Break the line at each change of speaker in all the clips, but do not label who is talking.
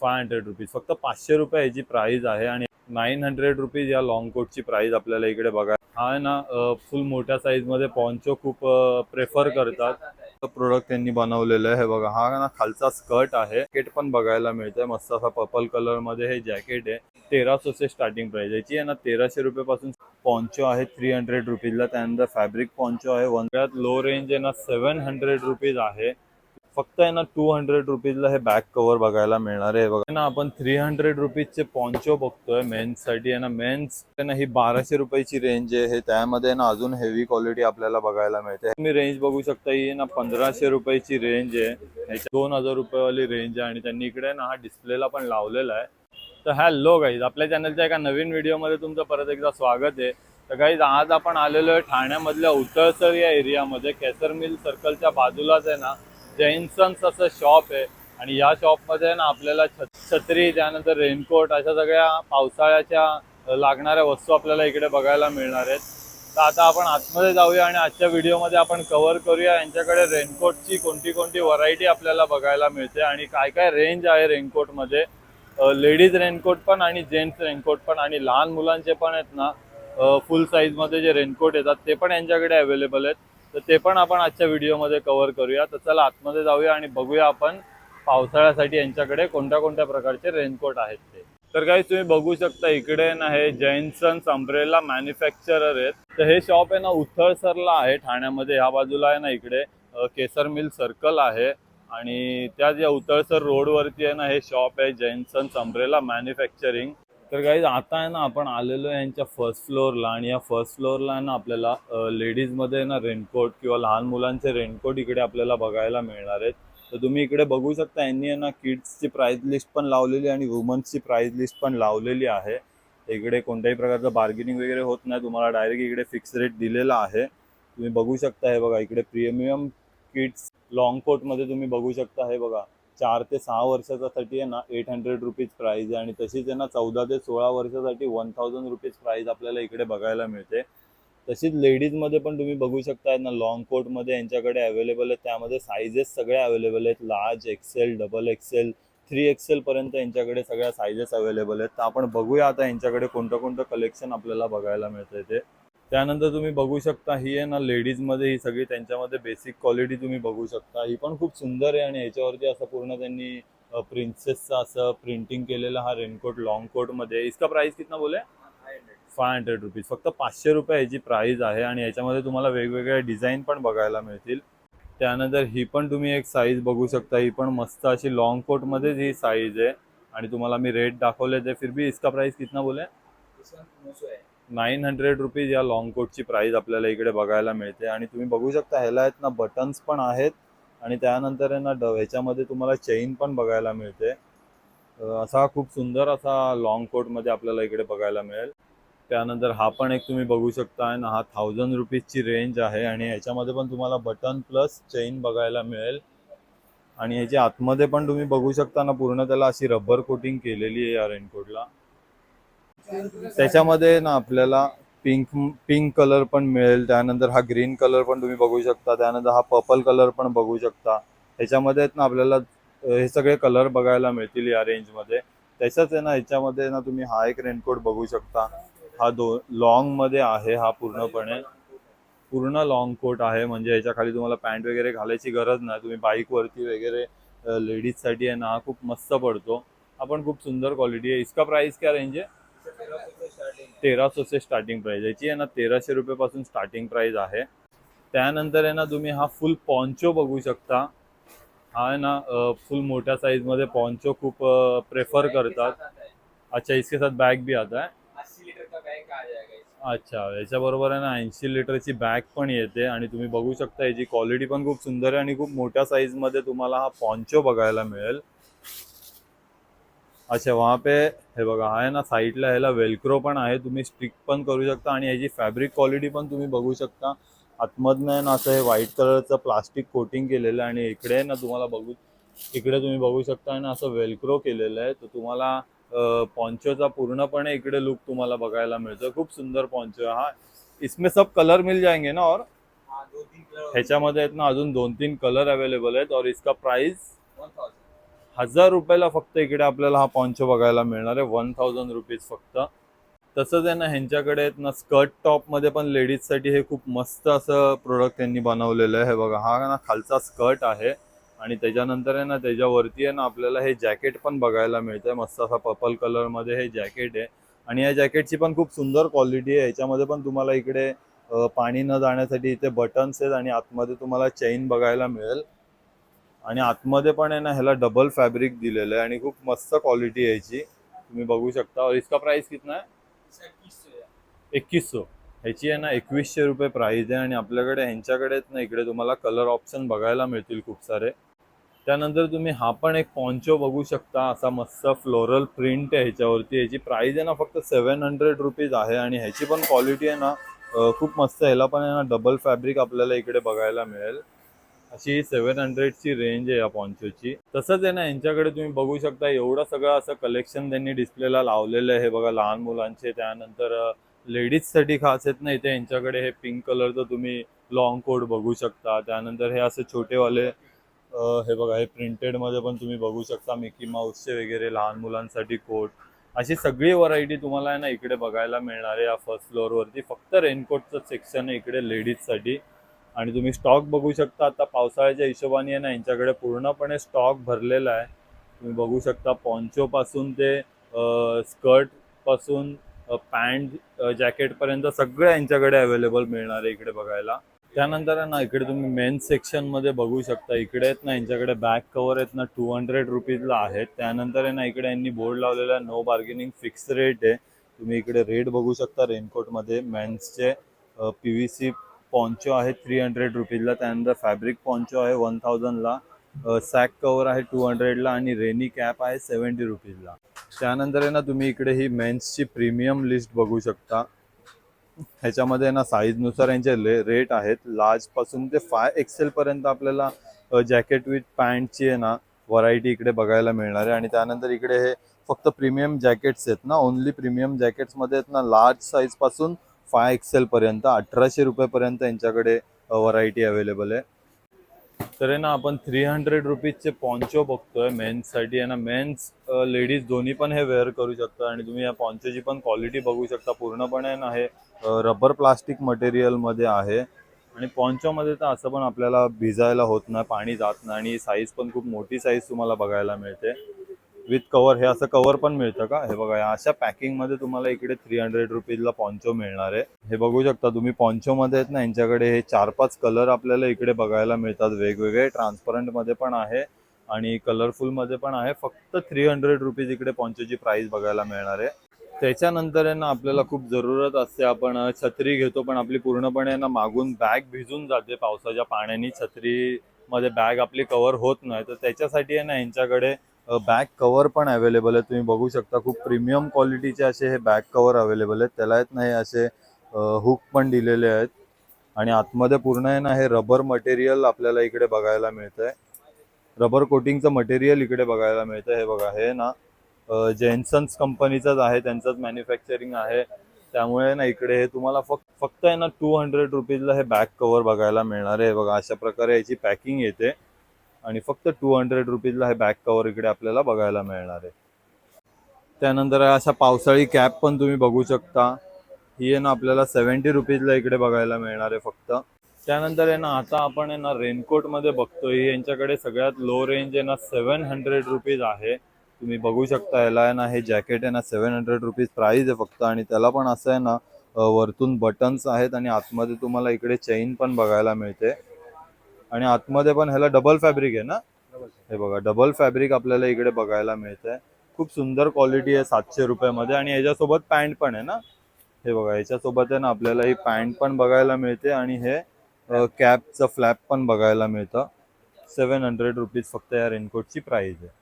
₹500 फक्त 500 रुपये याची प्राइस आहे आणि 900 रुपीज या लॉंग कोटची प्राइस आपल्याला इकडे बघा। हा आहे ना फुल मोठ्या साईज मध्ये पॉन्चो खूप प्रेफर करतात। प्रोडक्ट त्यांनी बनवलेलं आहे हे बघा। हा ना खालचा स्कर्ट आहे, जॅकेट पण बघायला मिळतंय मस्त असा पर्पल कलर मध्ये हे जॅकेट आहे। 1300 से स्टार्टिंग प्राइस याची आहे ना। 1300 रुपये पासून पॉन्चो आहे 300 रुपीजला। त्यानंतर फॅब्रिक पॉन्चो आहे सगळ्यात लो रेंज आहे ना 700 रुपीज आहे। फक्त आहे ना 200 रुपीजला हे बॅक कव्हर बघायला मिळणार आहे बघा ना। आपण 300 रुपीजचे पॉन्चो बघतोय मेन्स साठी आहे ना। मेन्स ना ही 1200 रुपयाची रेंज आहे। हे त्यामध्ये ना अजून हेवी क्वालिटी आपल्याला बघायला मिळते। तुम्ही रेंज बघू शकता, ही ना 1500 रुपयाची रेंज आहे। ह्याच्या 2000 रुपयेवाली रेंज आहे आणि त्यांनी इकडे ना हा डिस्प्लेला पण लावलेला आहे। तर हॅलो गाईज, आपल्या चॅनलच्या एका नवीन व्हिडिओमध्ये तुमचं परत एकदा स्वागत आहे। तर गाईज आज आपण आलेलो आहे ठाण्यामधल्या उतळसर या एरियामध्ये। केसर मिल सर्कलच्या बाजूलाच आहे ना जैनसन्स असं शॉप आहे आणि या शॉपमध्ये ना आपल्याला छत्री त्यानंतर रेनकोट अशा सगळ्या पावसाळ्याच्या लागणाऱ्या वस्तू आपल्याला इकडे बघायला मिळणार आहेत। तर आता आपण आतमध्ये जाऊया आणि आजच्या व्हिडिओमध्ये आपण कव्हर करूया यांच्याकडे रेनकोटची कोणती कोणती व्हरायटी आपल्याला बघायला मिळते आणि काय काय रेंज आहे रेनकोटमध्ये। लेडीज रेनकोट पण आणि जेंट्स रेनकोट पण आणि लहान मुलांचे पण आहेत ना फुल साईजमध्ये जे रेनकोट येतात ते पण यांच्याकडे अवेलेबल आहेत। तर ते पण आपण आजच्या व्हिडिओमध्ये कव्हर करूया। तर चला आतमध्ये जाऊया आणि बघूया आपण पावसाळ्यासाठी यांच्याकडे कोणत्या कोणत्या प्रकारचे रेनकोट आहेत ते। तर काही तुम्ही बघू शकता इकडे ना हे जैनसन्स अम्ब्रेला मॅन्युफॅक्चरर आहेत। तर हे शॉप आहे ना उथळसरला आहे ठाण्यामध्ये। ह्या बाजूला आहे ना इकडे केसर मिल सर्कल आहे आणि त्या ज्या उथळसर रोडवरती आहे ना हे शॉप आहे जैनसन्स अम्ब्रेला मॅन्युफॅक्चरिंग। तर गाईज आता आहे ना आपण आलेलो आहे यांच्या फर्स्ट फ्लोअरला आणि या फर्स्ट फ्लोअरला आहे ना आपल्याला लेडीजमध्ये ना रेनकोट किंवा लहान मुलांचे रेनकोट इकडे आपल्याला बघायला मिळणार आहेत। तर तुम्ही इकडे बघू शकता यांनी आहे ना किड्सची प्राइस लिस्ट पण लावलेली आणि वुमन्सची प्राइस लिस्ट पण लावलेली आहे। इकडे कोणत्याही प्रकारचं बार्गेनिंग वगैरे होत नाही, तुम्हाला डायरेक्ट इकडे फिक्स रेट दिलेला आहे। तुम्ही बघू शकता हे बघा इकडे प्रीमियम किड्स लॉंग कोटमध्ये तुम्ही बघू शकता हे बघा 4 ते 6 वर्षासाठी आहे ना 800 रुपीज प्राइस आहे आणि तशीच आहे ना 14 ते 16 वर्षासाठी 1000 रुपीज प्राइस आपल्याला इकडे बघायला मिळते। तशीच लेडीजमध्ये पण तुम्ही बघू शकता ना लॉंग कोटमध्ये यांच्याकडे अवेलेबल आहेत। त्यामध्ये साईजेस सगळ्या अवेलेबल आहेत, large XL, double XL, 3XL पर्यंत यांच्याकडे सगळ्या साईजेस अवेलेबल आहेत। तर आपण बघूया आता यांच्याकडे कोणतं कोणतं कलेक्शन आपल्याला बघायला मिळतंय ते। त्यानंतर तुम्ही बघू शकता ही आहे ना लेडीजमध्ये ही सगळी त्यांच्यामध्ये बेसिक क्वालिटी तुम्ही बघू शकता। ही पण खूप सुंदर आहे आणि ह्याच्यावरती असं पूर्ण त्यांनी प्रिन्सेसचा असं प्रिंटिंग केलेला हा रेनकोट लॉंग कोटमध्ये। इसका प्राइस कितना बोले? 500 रुपीज फक्त 500 रुपये याची प्राइस आहे आणि याच्यामध्ये तुम्हाला वेगवेगळ्या डिझाईन पण बघायला मिळतील। त्यानंतर ही पण तुम्ही एक साईज बघू शकता, ही पण मस्त अशी लॉंग कोटमध्येच ही साईज आहे आणि तुम्हाला मी रेट दाखवले ते। फिर भी इसका प्राइस कितना बोले? 900 रुपीज या लॉंग कोटची प्राइस आपल्याला इकडे बघायला मिळते आणि तुम्ही बघू शकता ह्याला आहेत ना बटन्स पण आहेत आणि त्यानंतर आहे ना ह्याच्यामध्ये तुम्हाला चेन पण बघायला मिळते। असा खूप सुंदर असा लॉंग कोटमध्ये आपल्याला इकडे बघायला मिळेल। त्यानंतर हा पण एक तुम्ही बघू शकता आहे ना हा 1000 रुपीजची रेंज आहे आणि ह्याच्यामध्ये पण तुम्हाला बटन प्लस चेन बघायला मिळेल आणि ह्याच्या आतमध्ये पण तुम्ही बघू शकता ना पूर्ण त्याला अशी रबर कोटिंग केलेली आहे या रेनकोटला। त्याच्यामध्ये ना आपल्याला पिंक कलर पण मिळेल, त्यानंतर हा ग्रीन कलर पण तुम्ही बघू शकता, त्यानंतर हा पर्पल कलर पण बघू शकता। ह्याच्यामध्ये ना आपल्याला हे सगळे कलर बघायला मिळतील या रेंजमध्ये। त्याच्याच आहे ना ह्याच्यामध्ये ना तुम्ही हा एक रेनकोट बघू शकता, हा लॉंग मध्ये आहे, हा पूर्ण लॉंग कोट आहे म्हणजे ह्याच्या खाली तुम्हाला पॅन्ट वगैरे घालायची गरज नाही। तुम्ही बाईक वरती वगैरे लेडीजसाठी आहे ना हा खूप मस्त पडतो। हा पण खूप सुंदर क्वालिटी आहे। इसका प्राइस क्या रेंज है? 1300 से स्टार्टिंग प्राइस याची आहे ना 1300 रुपये पासून स्टार्टिंग प्राइस आहे। त्यानंतर आहे ना तुम्ही हा फुल पॉन्चो बघू शकता। हा आहे ना फुल मोठ्या साइज मध्ये पॉन्चो खूप प्रेफर करतात। अच्छा, इसके साथ बैग भी आता है? 80 लीटर का बैग आ जाएगा। अच्छा, याच्याबरोबर आहे ना 80 लिटरची बॅग पण येते आणि तुम्ही बघू शकता याची क्वालिटी पण खूप सुंदर आहे आणि खूप मोठ्या साइज मध्ये तुम्हाला हा पॉन्चो बघायला मिळेल। अच्छा, वहाँ पे हे बघा आहे ना साईडला ह्याला वेलक्रो पण आहे, तुम्ही स्टिक पण करू शकता आणि याची फॅब्रिक क्वालिटी पण तुम्ही बघू शकता। आतमधनं ना असं हे व्हाईट कलरचं प्लास्टिक कोटिंग केलेलं आहे आणि इकडे ना इकडे तुम्ही बघू शकता ना असं वेलक्रो केलेलं आहे। तर तुम्हाला पॉन्चोचा पूर्णपणे इकडे लुक तुम्हाला बघायला मिळतो। खूप सुंदर पॉन्चो हा। इसमें सब कलर मिल जाएंगे ना? और हाँ 2-3 कलर ह्याच्यामध्ये आहेत ना अजून 2-3 कलर अवेलेबल आहेत और इसका प्राइस ₹1000 फक्त इकडे आपल्याला हा पॉन्चो बघायला मिळणार आहे. 1000 रुपीज फक्त. तसंच आहे ना ह्यांच्याकडे आहेत ना स्कर्ट टॉप मध्ये पण लेडीजसाठी हे खूप मस्त असं प्रोडक्ट त्यांनी बनवलेलं आहे. हे बघा, हा ना खालचा स्कर्ट आहे आणि त्याच्यानंतर आहे ना त्याच्यावरती आहे ना आपल्याला हे जॅकेट पण बघायला मिळतंय. मस्त असा पर्पल कलर मध्ये हे जॅकेट आहे आणि या जॅकेटची पण खूप सुंदर क्वालिटी आहे. ह्याच्यामध्ये पण तुम्हाला इकडे पाणी न जाण्यासाठी इथे बटन्स आहेत आणि आतमध्ये तुम्हाला चेन बघायला मिळेल आणि आतमध्ये पण आहे ना ह्याला डबल फॅब्रिक दिलेलं आहे आणि खूप मस्त क्वालिटी आहे याची. तुम्ही बघू शकता. और इसका प्राइस कितना है? 2100. ह्याची आहे ना 2100 रुपये प्राइस आहे आणि आपल्याकडे ह्यांच्याकडेच ना इकडे तुम्हाला कलर ऑप्शन बघायला मिळतील खूप सारे. त्यानंतर तुम्ही हा पण एक पॉन्चो बघू शकता. असा मस्त फ्लोरल प्रिंट आहे ह्याच्यावरती. ह्याची प्राइस आहे ना फक्त 700 रुपीज आहे आणि ह्याची पण क्वालिटी आहे ना खूप मस्त. ह्याला पण आहे ना डबल फॅब्रिक आपल्याला इकडे बघायला मिळेल. अशी 700ची रेंज आहे या पॉन्चोची. तसंच आहे ना यांच्याकडे तुम्ही बघू शकता एवढं सगळं असं कलेक्शन त्यांनी डिस्प्लेला लावलेलं आहे. हे बघा, लहान मुलांचे, त्यानंतर लेडीजसाठी खास आहेत ना इथे यांच्याकडे हे पिंक कलरचं तुम्ही लॉंग कोट बघू शकता. त्यानंतर हे असे छोटेवाले हे बघा, हे प्रिंटेडमध्ये पण तुम्ही बघू शकता मिकी माऊसचे वगैरे लहान मुलांसाठी कोट. अशी सगळी व्हरायटी तुम्हाला आहे ना इकडे बघायला मिळणार आहे या फर्स्ट फ्लोअरवरती. फक्त रेनकोटचं सेक्शन आहे इकडे लेडीजसाठी आणि तुम्ही स्टॉक बघू शकता. आता पावसाळ्याच्या हिशोबाने आहे ना यांच्याकडे पूर्णपणे स्टॉक भरलेला आहे. तुम्ही बघू शकता पॉन्चो पासून ते स्कर्ट पासून पॅन्ट जॅकेटपर्यंत सगळं यांच्याकडे अवेलेबल मिळणार आहे इकडे बघायला. त्यानंतर आहे ना इकडे तुम्ही मेन्स सेक्शनमध्ये बघू शकता. इकडे आहेत ना यांच्याकडे बॅक कवर आहेत ना 200 रुपीजला आहेत. त्यानंतर आहे ना इकडे यांनी बोर्ड लावलेला नो बार्गेनिंग फिक्स रेट आहे. तुम्ही इकडे रेट बघू शकता रेनकोटमध्ये. मेन्सचे PVC पॉन्चो आहे 300 रुपीजला. त्यानंतर फॅब्रिक पॉन्चो आहे 1000ला. सॅक कवर आहे 200ला आणि रेनी कॅप आहे 70 रुपीजला. त्यानंतर आहे ना तुम्ही इकडे ही मेन्सची प्रीमियम लिस्ट बघू शकता. ह्याच्यामध्ये ना साईजनुसार यांचे रेट आहेत. लार्जपासून ते 5XL पर्यंत आपल्याला जॅकेट विथ पॅन्टची आहे ना व्हरायटी इकडे बघायला मिळणार आहे. आणि त्यानंतर इकडे हे फक्त प्रीमियम जॅकेट्स आहेत ना, ओनली प्रीमियम जॅकेट्समध्ये आहेत ना लार्ज साईजपासून 5XL पर्यंत 1800 रुपयेपर्यंत यांच्याकडे व्हरायटी अवेलेबल आहे. तर आहे ना आपण 300 रुपीजचे पॉन्चो बघतोय मेन्ससाठी आहे ना. मेन्स लेडीज दोन्ही पण हे वेअर करू शकता आणि तुम्ही या पॉन्चोची पण क्वालिटी बघू शकता. पूर्णपणे ना हे रबर प्लास्टिक मटेरियलमध्ये आहे आणि पॉन्चोमध्ये तर असं पण आपल्याला भिजायला होत नाही, पाणी जात नाही आणि साईज पण खूप मोठी साईज तुम्हाला बघायला मिळते. विथ कवर, हे असं कवर पण मिळतं का? हे बघा, अशा पॅकिंगमध्ये तुम्हाला इकडे 300 रुपीजला पॉन्चो मिळणार आहे. हे बघू शकता तुम्ही पॉन्चोमध्ये आहेत ना यांच्याकडे हे 4-5 कलर आपल्याला इकडे बघायला मिळतात वेगवेगळे. ट्रान्सपरंटमध्ये पण आहे आणि कलरफुलमध्ये पण आहे. फक्त 300 रुपीज इकडे पॉन्चोची प्राइस बघायला मिळणार आहे. त्याच्यानंतर आहे ना आपल्याला खूप जरूरत असते, आपण छत्री घेतो पण आपली पूर्णपणे ना मागून बॅग भिजून जाते पावसाच्या पाण्याने. छत्रीमध्ये बॅग आपली कव्हर होत नाही, तर त्याच्यासाठी आहे ना यांच्याकडे बॅक कवर पण अवेलेबल आहे. तुम्ही बघू शकता खूप प्रीमियम क्वालिटीचे असे हे बॅक कवर अवेलेबल आहेत. त्याला आहेत ना हे असे हुक पण दिलेले आहेत आणि आतमध्ये पूर्ण आहे ना हे रबर मटेरियल आपल्याला इकडे बघायला मिळतंय. रबर कोटिंगचं मटेरियल इकडे बघायला मिळतं. हे बघा, हे ना जेन्सन्स कंपनीचंच आहे, त्यांचंच मॅन्युफॅक्चरिंग आहे. त्यामुळे ना इकडे हे तुम्हाला फक्त आहे ना 200 रुपीजला हे बॅक कवर बघायला मिळणार आहे. बघा, अशा प्रकारे याची पॅकिंग येते आणि फक्त 200 रुपीजला हे बॅक कवर इकडे आपल्याला बघायला मिळणार आहे. त्यानंतर अशा पावसाळी कॅप पण तुम्ही बघू शकता. ही आहे ना आपल्याला 70 रुपीजला इकडे बघायला मिळणार आहे फक्त. त्यानंतर आहे ना आता आपण आहे ना रेनकोटमध्ये बघतोय. यांच्याकडे सगळ्यात लो रेंज आहे ना 700 रुपीज आहे. तुम्ही बघू शकता याला आहे ना हे जॅकेट आहे ना 700 रुपीज प्राइस आहे फक्त आणि त्याला पण असं आहे ना वरतून बटन्स आहेत आणि आतमध्ये तुम्हाला इकडे चेन पण बघायला मिळते आणि आतमध्ये पण ह्याला डबल फॅब्रिक आहे ना. हे बघा, डबल फॅब्रिक आपल्याला इकडे बघायला मिळतंय. खूप सुंदर क्वालिटी आहे 700 रुपयामध्ये आणि याच्यासोबत पॅन्ट पण आहे ना. हे बघा, याच्यासोबत आहे ना आपल्याला ही पॅन्ट पण बघायला मिळते आणि हे कॅपचं फ्लॅप पण बघायला मिळतं. 700 रुपीज फक्त या रेनकोटची प्राइस आहे.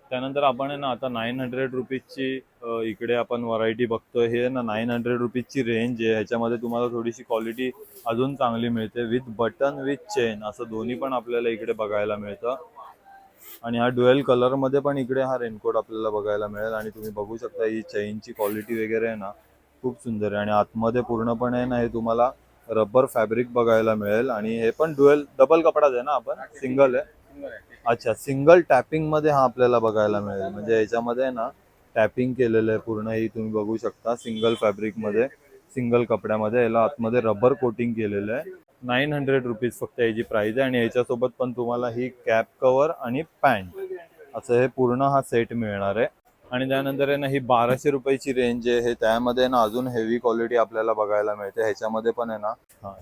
त्यानंतर आपण आहे ना आता 900 रुपीजची इकडे आपण व्हरायटी बघतोय. हे ना 900 रुपीजची रेंज आहे. ह्याच्यामध्ये तुम्हाला थोडीशी क्वालिटी अजून चांगली मिळते. विथ बटन विथ चेन असं दोन्ही पण आपल्याला इकडे बघायला मिळतं आणि हा ड्युएल कलरमध्ये पण इकडे हा रेनकोट आपल्याला बघायला मिळेल. आणि तुम्ही बघू शकता ही चेनची क्वालिटी वगैरे आहे ना खूप सुंदर आहे आणि आतमध्ये पूर्णपणे ना हे तुम्हाला रबर फॅब्रिक बघायला मिळेल आणि हे पण डबल कपडाच आहे ना, आपण सिंगल आहे. अच्छा, सिंगल टॅपिंग मध्ये हा आपल्याला बघायला मिळेल. म्हणजे याच्यामध्ये ना टॅपिंग केलेलं आहे पूर्ण, ही तुम्ही बघू शकता. सिंगल फॅब्रिक मध्ये, सिंगल कपड्यामध्ये याला आतमध्ये रबर कोटिंग केलेलं आहे. 900 रुपीज फक्त याची प्राइस आहे. आणि याच्यासोबत पण तुम्हाला ही कॅप कव्हर आणि पॅन्ट असं हे पूर्ण हा सेट मिळणार आहे. आणि त्यानंतर आहे ना ही 1200 रुपयाची रेंज आहे. हे त्यामध्ये ना अजून हेवी क्वालिटी आपल्याला बघायला मिळते. ह्याच्यामध्ये पण आहे ना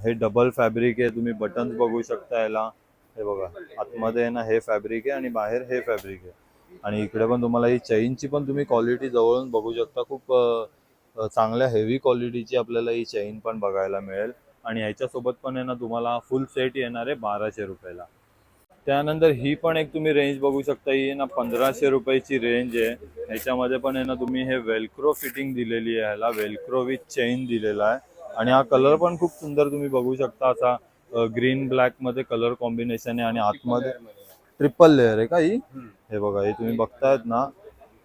हे डबल फॅब्रिक आहे. तुम्ही बटन्स बघू शकता याला. हे बघा, आतमध्ये आहे ना हे फॅब्रिक आहे आणि बाहेर हे फॅब्रिक आहे. आणि इकडे पण तुम्हाला ही चेनची पण तुम्ही क्वालिटी जवळून बघू शकता. खूप चांगल्या हेवी क्वालिटीची आपल्याला ही चेन पण बघायला मिळेल. आणि याच्यासोबत पण आहे ना तुम्हाला फुल सेट येणार आहे 1200 रुपयाला. त्यानंतर ही पण एक तुम्ही रेंज बघू शकता. ही आहे ना 1500 रुपयाची रेंज आहे. ह्याच्यामध्ये पण आहे ना तुम्ही हे वेल्क्रो फिटिंग दिलेली आहे. ह्याला वेल्क्रो विथ चेन दिलेला आहे. आणि हा कलर पण खूप सुंदर तुम्ही बघू शकता. असा ग्रीन ब्लॅक मध्ये कलर कॉम्बिनेशन आहे. आणि आतमध्ये ट्रिपल लेअर आहे का ही? हे बघा, हे तुम्ही बघतायत ना,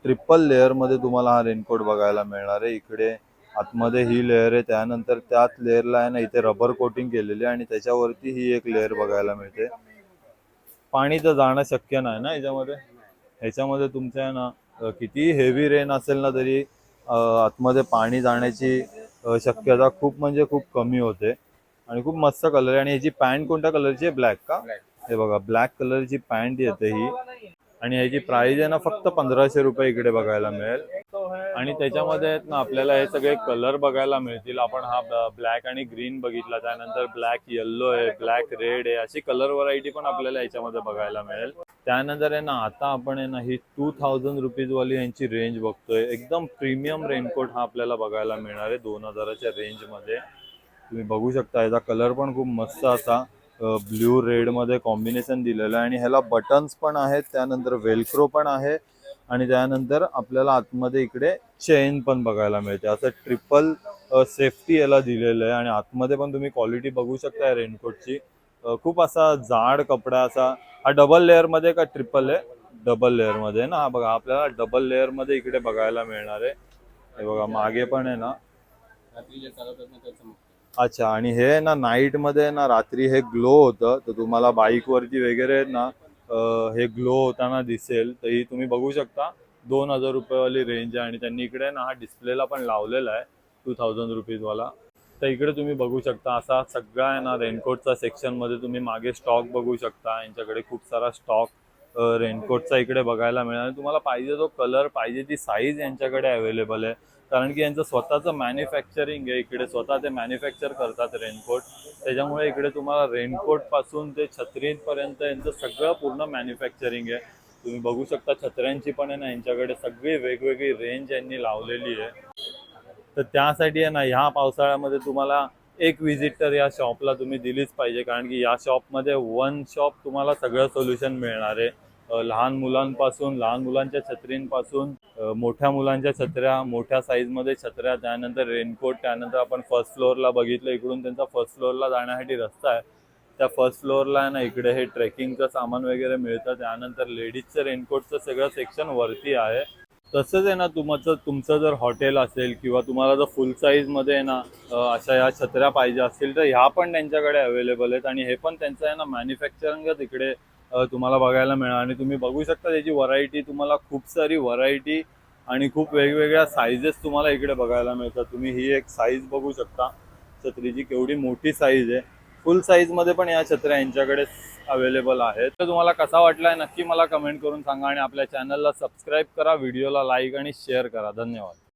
ट्रिपल लेअर मध्ये तुम्हाला हा रेनकोट बघायला मिळणार आहे. इकडे आतमध्ये ही लेअर आहे, त्यानंतर त्याच लेअरला आहे ना इथे रबर कोटिंग केलेली आहे आणि त्याच्यावरती ही एक लेअर बघायला मिळते. पाणी तर जाणं शक्य नाही ना याच्यामध्ये. ह्याच्यामध्ये तुमच्या आहे ना किती हेवी रेन असेल ना तरी आतमध्ये पाणी जाण्याची शक्यता खूप म्हणजे खूप कमी होते. आणि खूप मस्त कलर आहे. आणि ह्याची पॅन्ट कोणत्या कलरची आहे? ब्लॅक का? हे बघा, ब्लॅक कलरची पॅन्ट येते ही. आणि ह्याची प्राइस आहे ना फक्त 1500 रुपये इकडे बघायला मिळेल. आणि त्याच्यामध्ये आहेत ना आपल्याला हे सगळे कलर बघायला मिळतील. आपण हा ब्लॅक आणि ग्रीन बघितला, त्यानंतर ब्लॅक येल्लो आहे, ब्लॅक रेड आहे, अशी कलर व्हरायटी पण आपल्याला याच्यामध्ये बघायला मिळेल. त्यानंतर आहे ना आता आपण आहे ना ही 2000 रुपीज वाली यांची रेंज बघतोय. एकदम प्रीमियम रेनकोट हा आपल्याला बघायला मिळणार आहे 2000च्या रेंज मध्ये. तुम्ही बघू शकता याचा कलर पण खूप मस्त असा ब्ल्यू रेड मध्ये कॉम्बिनेशन दिलेलं आहे. आणि ह्याला बटन्स पण आहेत, त्यानंतर वेल्क्रो पण आहे. आणि त्यानंतर आपल्याला आतमध्ये इकडे चेन पण बघायला मिळते. असं ट्रिपल सेफ्टी याला दिलेलं आहे. आणि आतमध्ये पण तुम्ही क्वालिटी बघू शकता रेनकोटची. खूप असा जाड कपडा असा. हा डबल लेअर मध्ये का ट्रिपल आहे? डबल लेअर मध्ये ना. हा बघा, आपल्याला डबल लेअर मध्ये इकडे बघायला मिळणार आहे. हे बघा, मागे पण आहे ना. अच्छा, आणि हे ना नाईट मध्ये ना रात्री हे ग्लो होतं, तर तुम्हाला बाईक वरती वगैरे ना हे ग्लो होताना दिसेल. तर ही तुम्ही बघू शकता 2000 रुपयेवाली रेंज आहे. आणि त्यांनी इकडे ना हा डिस्प्लेला पण लावलेला आहे 2000 रुपीज वाला. तर इकडे तुम्ही बघू शकता असा सगळा आहे ना रेनकोटचा सेक्शन मध्ये तुम्ही मागे स्टॉक बघू शकता. यांच्याकडे खूप सारा स्टॉक रेनकोटचा इकडे बघायला मिळणार. तुम्हाला पाहिजे तो कलर, पाहिजे ती साईज यांच्याकडे अवेलेबल आहे. कारण की यांचं स्वतःचं मॅन्युफॅक्चरिंग आहे इकडे. स्वतः ते मॅन्युफॅक्चर करतात रेनकोट. त्याच्यामुळे इकडे तुम्हाला रेनकोट पासून ते छत्रीपर्यंत यांचं सगळं पूर्ण मॅन्युफॅक्चरिंग आहे. तुम्ही बघू शकता छत्र्यांची पण आहे ना यांच्याकडे सगळी वेगवेगळी रेंज यांनी लावलेली आहे. तर त्यासाठी आहे ना ह्या पावसाळ्यामध्ये तुम्हाला एक व्हिजिट तर या शॉपला तुम्ही दिलीच पाहिजे. कारण की या शॉपमध्ये वन शॉप तुम्हाला सगळं सोल्युशन मिळणार आहे. लहान मुलांपासून, लहान मुलांच्या छत्रींपासून, मोठ्या मुलांच्या छत्र्या, मोठ्या साईजमध्ये छत्र्या, त्यानंतर रेनकोट. त्यानंतर आपण फर्स्ट फ्लोअरला बघितलं, इकडून त्यांचा फर्स्ट फ्लोअरला जाण्यासाठी रस्ता आहे. त्या फर्स्ट फ्लोअरला आहे ना इकडे हे ट्रेकिंगचं सामान वगैरे मिळतं. त्यानंतर लेडीजचं रेनकोटचं सगळं सेक्शन वरती आहे. तसंच आहे ना तुमचं जर हॉटेल असेल किंवा तुम्हाला जर फुल साईजमध्ये आहे ना अशा या छत्र्या पाहिजे असतील तर ह्या पण त्यांच्याकडे अवेलेबल आहेत. आणि हे पण त्यांचं आहे ना मॅन्युफॅक्चरिंगच इकडे तुम्हाला बघायला मिळणार. आणि तुम्ही बघू शकता त्याची व्हरायटी, तुम्हाला खूप सारी व्हरायटी आणि खूप वेगवेगळ्या साईजेस तुम्हाला इकडे बघायला मिळतात. तुम्ही ही एक साईज बघू शकता छत्रीची, केवढी मोठी साईज आहे. फुल साईजमध्ये पण या छत्र्या यांच्याकडे अवेलेबल आहेत. तर तुम्हाला कसा वाटलाय नक्की मला कमेंट करून सांगा. आणि आपल्या चॅनलला सबस्क्राईब करा, व्हिडिओला लाईक आणि शेअर करा. धन्यवाद.